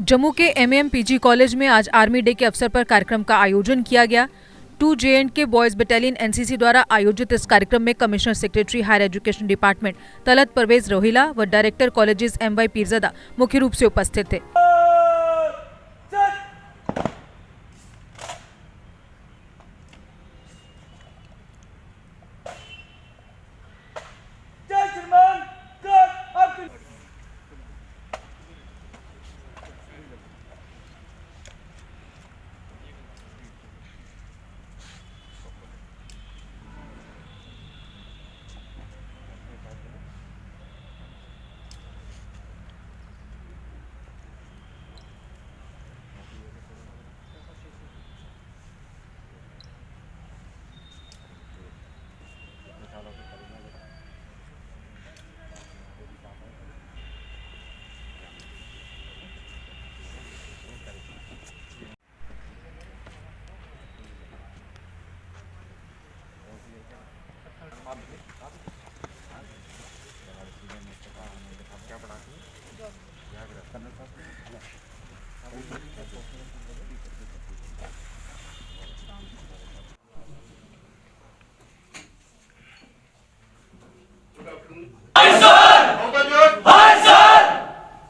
जम्मू के एमएमपीजी कॉलेज में आज आर्मी डे के अवसर पर कार्यक्रम का आयोजन किया गया। 2 JNK बॉयज बटालियन एनसीसी द्वारा आयोजित इस कार्यक्रम में commissioner secretary higher education department Talat Parvez Rohila व डायरेक्टर कॉलेजेस MY पीरजादा मुख्य रूप से उपस्थित थे।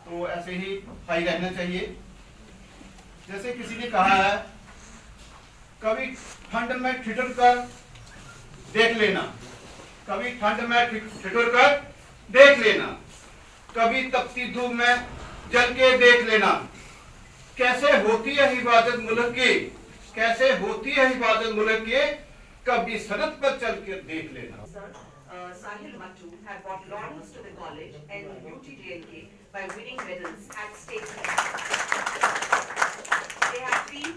तो ऐसे ही हाई रहना चाहिए। जैसे किसी ने कहा है, कभी ठंड में ठिठुर कर देख लेना, कभी ठंड में ठिठुर कर देख लेना, कभी तपती धूप में जल के देख लेना। कैसे होती है हिफाजत मुल्क की, कैसे होती है हिफाजत मुल्क की, कभी सरहद पर चल के देख लेना। Sahil Mattu have brought laurels to the college and UTJNK by winning medals at state level. They have been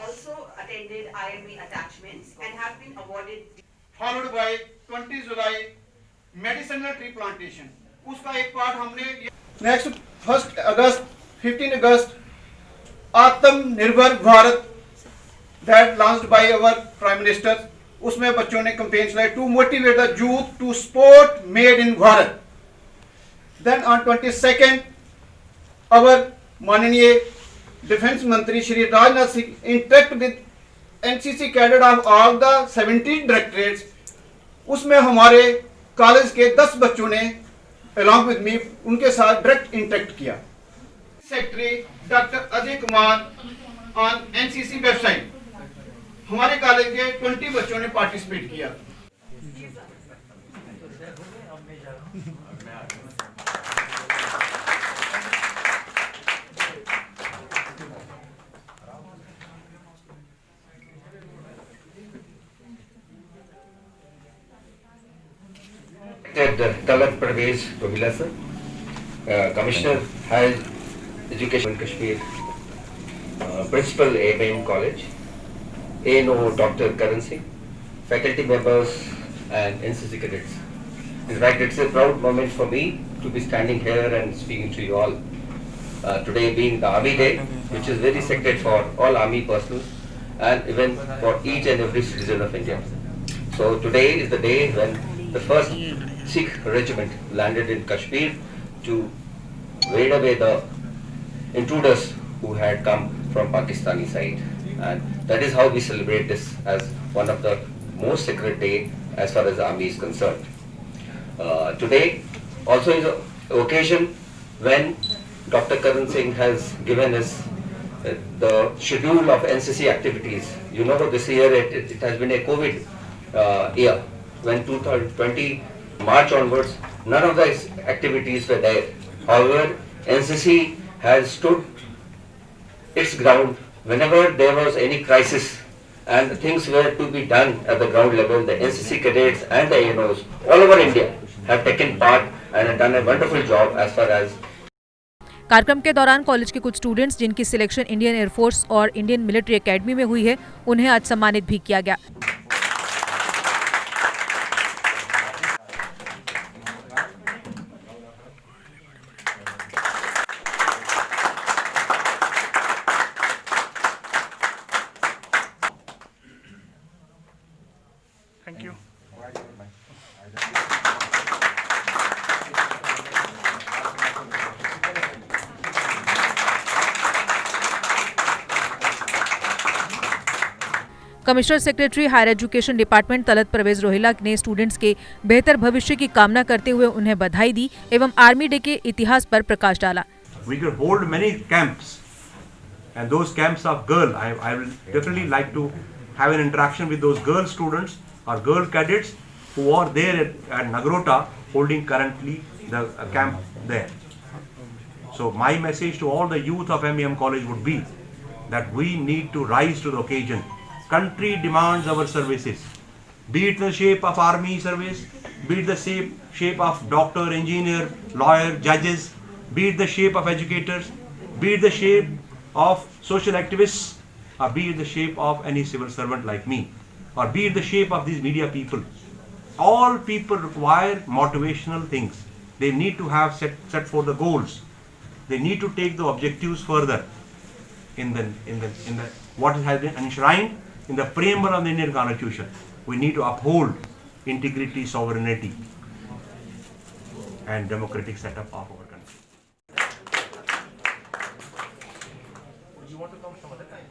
also attended IME attachments and have been awarded. Followed by 20 July medicinal tree plantation. उसका एक part हमने next 1 अगस्त 15 अगस्त आत्मनिर्भर Bharat that launched by our Prime Minister. उसमें बच्चों ने campaign चलाई to motivate the youth to sport made in Bharat. Then on 22 our माननीय defence मंत्री Shri Rajnath Singh interact with NCC cadet of all the 17 directorates. उसमें हमारे कॉलेज के 10 बच्चों ने अलॉन्ग विद मी उनके साथ डायरेक्ट इंटरेक्ट किया। Secretary doctor Ajay Kumar on NCC website हमारे कॉलेज के 20 बच्चों ने पार्टिसिपेट किया। Talat Parvez Rohila sir, Commissioner Higher Education in Kashmir, Principal AIM College, ANO Dr. Karan Singh, faculty members and NCC cadets. In fact, it's a proud moment for me to be standing here and speaking to you all. Today being the Army Day, which is very sacred for all Army personnel and even for each and every citizen of India. So today is the day when the first Sikh regiment landed in Kashmir to raid away the intruders who had come from Pakistani side. And that is how we celebrate this as one of the most sacred day as far as the army is concerned. Today also is an occasion when Dr. Karan Singh has given us the schedule of NCC activities. You know, this year it has been a COVID year. When 2020 March onwards, none of the activities were there. However, NCC has stood its ground. Whenever there was any crisis and things were to be done at the ground level, the NCC cadets and the ANOs all over India have taken part and have done a wonderful job as far as. कार्यक्रम के दौरान college के कुछ students जिनकी selection Indian air force और Indian military academy में हुई है, उन्हें आज सम्मानित भी किया गया। Thank you. Commissioner secretary higher education department Talat Parvez Rohila ने स्टूडेंट्स के बेहतर भविष्य की कामना करते हुए उन्हें बधाई दी एवं आर्मी डे के इतिहास पर प्रकाश डाला। We could hold many camps, and those camps of girl, I will definitely like to have an interaction with those girl students or girl cadets who are there at Nagrota holding currently the camp there. So my message to all the youth of MEM College would be that we need to rise to the occasion. Country demands our services, be it the shape of army service, be it the shape of doctor, engineer, lawyer, judges, be it the shape of educators, be it the shape of social activists, or be it the shape of any civil servant like me, or be it the shape of these media people. All people require motivational things. They need to have set for the goals. They need to take the objectives further in the what has been enshrined in the preamble of the Indian Constitution. We need to uphold integrity, sovereignty, and democratic setup of our country. Would you want to come some other time?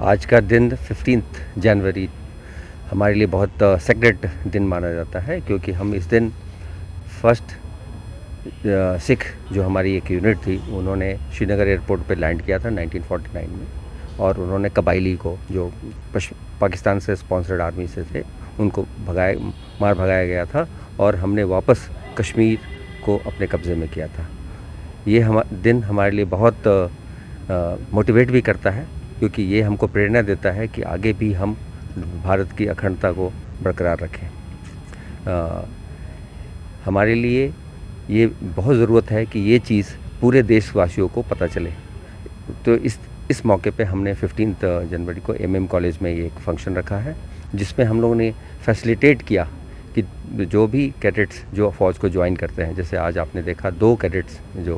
आज का दिन 15 जनवरी हमारे लिए बहुत secret दिन माना जाता है, क्योंकि हम इस दिन फर्स्ट सिख जो हमारी एक यूनिट थी उन्होंने श्रीनगर एयरपोर्ट पे लैंड किया था 1949 में, और उन्होंने कबाइली को जो पाकिस्तान से स्पॉन्सर्ड आर्मी से थे उनको मार भगाया गया था, और हमने वापस कश्मीर को अपने कब्ज़े में किया था। ये दिन हमारे लिए बहुत मोटिवेट भी करता है, क्योंकि ये हमको प्रेरणा देता है कि आगे भी हम भारत की अखंडता को बरकरार रखें। हमारे लिए ये बहुत ज़रूरत है कि ये चीज़ पूरे देशवासियों को पता चले। तो इस मौके पे हमने 15 जनवरी को MM कॉलेज में ये एक फंक्शन रखा है, जिसमें हम लोगों ने फैसिलिटेट किया कि जो भी कैडेट्स जो फ़ौज को ज्वाइन करते हैं, जैसे आज आपने देखा 2 कैडेट्स जो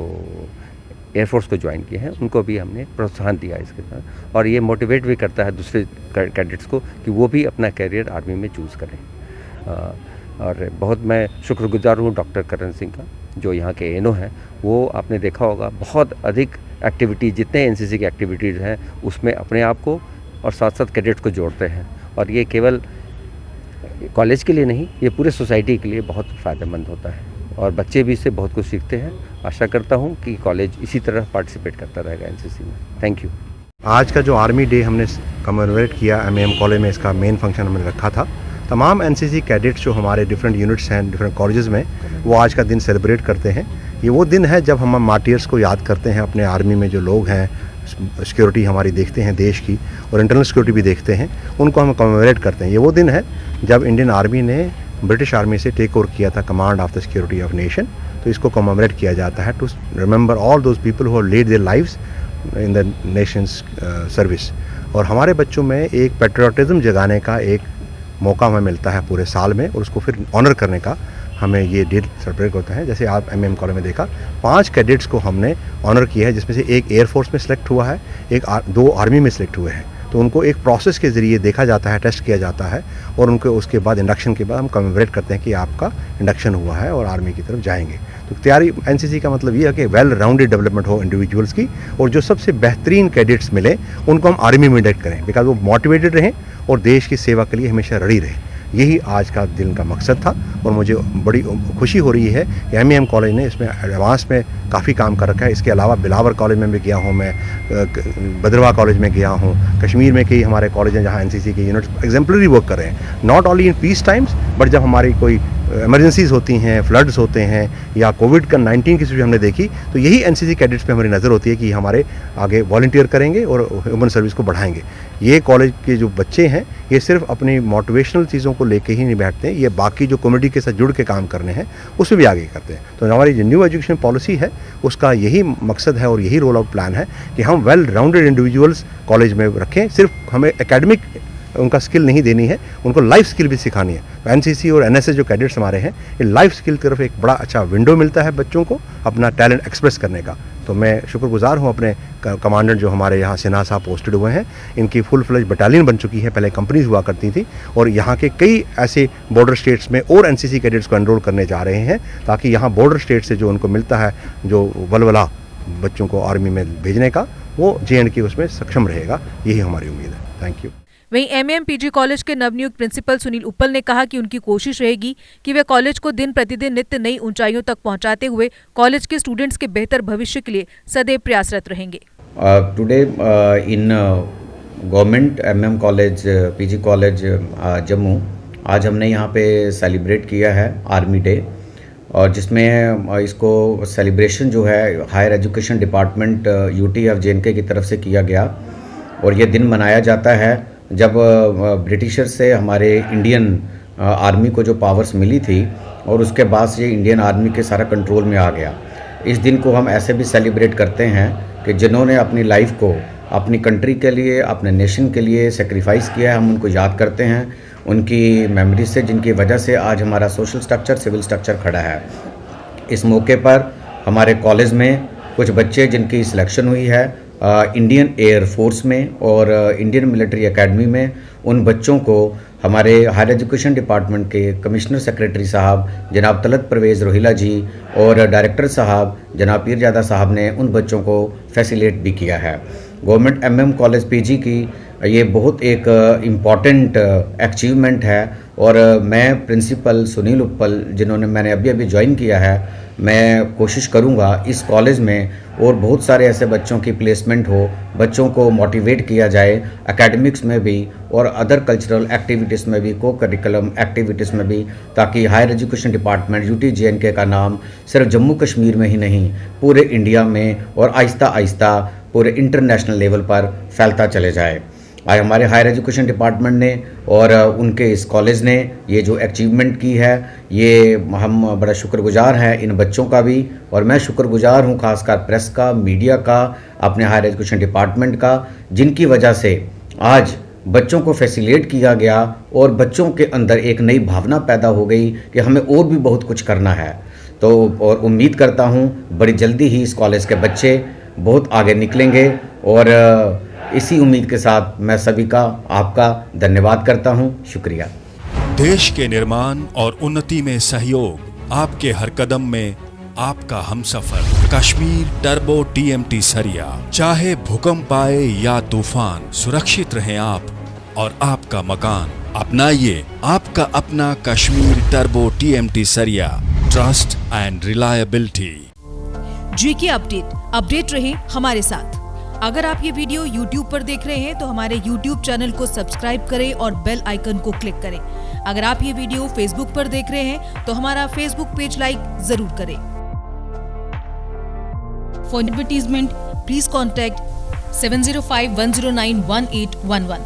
एयरफोर्स को ज्वाइन किए हैं, उनको भी हमने प्रोत्साहन दिया इसके साथ, और ये मोटिवेट भी करता है दूसरे कैडेट्स को कि वो भी अपना कैरियर आर्मी में चूज़ करें। और बहुत मैं शुक्रगुजार हूँ डॉक्टर करण सिंह का, जो यहाँ के एनो हैं। वो आपने देखा होगा बहुत अधिक एक्टिविटी, जितने NCC की एक्टिविटीज़ हैं उसमें अपने आप को और साथ साथ कैडेट्स को जोड़ते हैं, और ये केवल कॉलेज के लिए नहीं, ये पूरे सोसाइटी के लिए बहुत फ़ायदेमंद होता है, और बच्चे भी इससे बहुत कुछ सीखते हैं। आशा करता हूँ कि कॉलेज इसी तरह पार्टिसिपेट करता रहेगा NCC में। Thank you. आज का जो आर्मी डे हमने कमेमोरेट किया MEM कॉलेज में, इसका मेन फंक्शन हमने रखा था। तमाम NCC कैडेट्स जो हमारे डिफरेंट यूनिट्स हैं डिफरेंट कॉलेजेस में, वो आज का दिन सेलिब्रेट करते हैं। ये वो दिन है जब हम मार्टियर्स को याद करते हैं, अपने आर्मी में जो लोग हैं, सिक्योरिटी हमारी देखते हैं देश की, और इंटरनल सिक्योरिटी भी देखते हैं, उनको हम कमेमोरेट करते हैं। ये वो दिन है जब इंडियन आर्मी ने ब्रिटिश आर्मी से टेक ओवर किया था command of the security of nation. तो इसको कमेमोरेट किया जाता है to remember all those people who have laid their lives in the nation's service. और हमारे बच्चों में एक पेट्रियोटिज्म जगाने का एक मौका हमें मिलता है पूरे साल में, और उसको फिर ऑनर करने का हमें ये डे सेलिब्रेट होता है। जैसे आप MM कॉलेज में देखा 5 कैडेट्स को हमने ऑनर किया है, जिसमें से एक एयरफोर्स में सेलेक्ट हुआ है, 2 आर्मी में सेलेक्ट हुए हैं। तो उनको एक प्रोसेस के ज़रिए देखा जाता है, टेस्ट किया जाता है, और उनको उसके बाद इंडक्शन के बाद हम कमेमोरेट करते हैं कि आपका इंडक्शन हुआ है और आर्मी की तरफ जाएंगे। तो तैयारी NCC का मतलब ये है कि वेल राउंडेड डेवलपमेंट हो इंडिविजुअल्स की, और जो सबसे बेहतरीन कैडेट्स मिले उनको हम आर्मी में इंडक्ट करें, बिकॉज वो मोटिवेटेड रहें और देश की सेवा के लिए हमेशा रेडी रहें। यही आज का दिन का मकसद था, और मुझे बड़ी खुशी हो रही है कि MEM कॉलेज ने इसमें एडवांस में काफ़ी काम कर रखा है। इसके अलावा बिलावर कॉलेज में भी गया हूँ मैं, भद्रवा कॉलेज में गया हूँ, कश्मीर में कई हमारे कॉलेज हैं जहाँ NCC के यूनिट्स एग्जाम्पलरी वर्क कर रहे हैं, not only in peace times, but जब हमारी कोई इमरजेंसीज होती हैं, फ्लड्स होते हैं, या कोविड-19 की सिचुएशन हमने देखी, तो यही NCC कैडेट्स पे हमारी नज़र होती है कि हमारे आगे वॉलंटियर करेंगे और ह्यूमन सर्विस को बढ़ाएंगे। ये कॉलेज के जो बच्चे हैं, ये सिर्फ अपनी मोटिवेशनल चीज़ों को लेके ही नहीं बैठते हैं, ये बाकी जो कम्युनिटी के साथ जुड़ के काम करने हैं उसमें भी आगे करते हैं। तो हमारी जो न्यू एजुकेशन पॉलिसी है उसका यही मकसद है और यही रोल आउट प्लान है कि हम वेल राउंडेड इंडिविजुअल्स कॉलेज में रखें। सिर्फ हमें एकेडमिक उनका स्किल नहीं देनी है, उनको लाइफ स्किल भी सिखानी है। NCC और NSS जो कैडेट्स हमारे हैं, ये लाइफ स्किल की तरफ एक बड़ा अच्छा विंडो मिलता है बच्चों को अपना टैलेंट एक्सप्रेस करने का। तो मैं शुक्रगुजार हूँ अपने कमांडेंट जो हमारे यहाँ सिन्हा साहब पोस्टेड हुए हैं। इनकी फुल फ्लेज बटालियन बन चुकी है, पहले कंपनीज हुआ करती थी, और यहाँ के कई ऐसे बॉर्डर स्टेट्स में और एनसीसी कैडेट्स को एनरोल करने जा रहे हैं, ताकि यहाँ बॉर्डर स्टेट से जो उनको मिलता है जो वलवला बच्चों को आर्मी में भेजने का, वो JNK उसमें सक्षम रहेगा। यही हमारी उम्मीद है। Thank you. वहीं MM PG कॉलेज के नवनियुक्त प्रिंसिपल सुनील उप्पल ने कहा कि उनकी कोशिश रहेगी कि वे कॉलेज को दिन प्रतिदिन नित्य नई ऊंचाइयों तक पहुंचाते हुए कॉलेज के स्टूडेंट्स के बेहतर भविष्य के लिए सदैव प्रयासरत रहेंगे। Today in government MM college PG college Jammu, आज हमने यहाँ पे सेलिब्रेट किया है आर्मी डे, और जिसमें इसको सेलिब्रेशन जो है higher education department UT of JNK की तरफ से किया गया। और ये दिन मनाया जाता है जब ब्रिटिशर से हमारे इंडियन आर्मी को जो पावर्स मिली थी, और उसके बाद से इंडियन आर्मी के सारा कंट्रोल में आ गया। इस दिन को हम ऐसे भी सेलिब्रेट करते हैं कि जिन्होंने अपनी लाइफ को अपनी कंट्री के लिए, अपने नेशन के लिए सेक्रीफाइस किया है, हम उनको याद करते हैं, उनकी मेमोरी से, जिनकी वजह से आज हमारा सोशल स्ट्रक्चर, सिविल स्ट्रक्चर खड़ा है। इस मौके पर हमारे कॉलेज में कुछ बच्चे जिनकी सिलेक्शन हुई है इंडियन एयर फोर्स में और इंडियन मिलिट्री एकेडमी में, उन बच्चों को हमारे हायर एजुकेशन डिपार्टमेंट के कमिश्नर सेक्रेटरी साहब जनाब तलत परवेज़ रोहिला जी और डायरेक्टर साहब जनाब पीरजादा साहब ने उन बच्चों को फैसिलेट भी किया है। गवर्नमेंट MM कॉलेज PG की ये बहुत एक इम्पॉर्टेंट अचीवमेंट है, और मैं प्रिंसिपल सुनील उप्पल, जिन्होंने मैंने अभी ज्वाइन किया है, मैं कोशिश करूंगा इस कॉलेज में और बहुत सारे ऐसे बच्चों की प्लेसमेंट हो, बच्चों को मोटिवेट किया जाए एकेडमिक्स में भी और अदर कल्चरल एक्टिविटीज़ में भी, को करिकुलम एक्टिविटीज़ में भी, ताकि higher education department UT JNK का नाम सिर्फ जम्मू कश्मीर में ही नहीं, पूरे इंडिया में और आहिस्ता आहिस्ता पूरे इंटरनेशनल लेवल पर फैलता चले जाए। आज हमारे हायर एजुकेशन डिपार्टमेंट ने और उनके इस कॉलेज ने ये जो अचीवमेंट की है, ये हम बड़ा शुक्रगुजार हैं इन बच्चों का भी, और मैं शुक्रगुजार हूँ खासकर प्रेस का, मीडिया का, अपने हायर एजुकेशन डिपार्टमेंट का, जिनकी वजह से आज बच्चों को फैसिलिटेट किया गया और बच्चों के अंदर एक नई भावना पैदा हो गई कि हमें और भी बहुत कुछ करना है। तो और उम्मीद करता हूँ बड़ी जल्दी ही इस कॉलेज के बच्चे बहुत आगे निकलेंगे, और इसी उम्मीद के साथ मैं सभी का, आपका धन्यवाद करता हूं। शुक्रिया। देश के निर्माण और उन्नति में सहयोग, आपके हर कदम में आपका हमसफर। कश्मीर टर्बो TMT सरिया, चाहे भूकंप आए या तूफान, सुरक्षित रहें आप और आपका मकान। अपनाइए आपका अपना कश्मीर टर्बो TMT सरिया, trust and reliability. GK update रहे हमारे साथ। अगर आप ये वीडियो YouTube पर देख रहे हैं तो हमारे YouTube चैनल को सब्सक्राइब करें और बेल आइकन को क्लिक करें। अगर आप ये वीडियो Facebook पर देख रहे हैं तो हमारा Facebook पेज लाइक जरूर करें। For advertisement please contact 7051091811।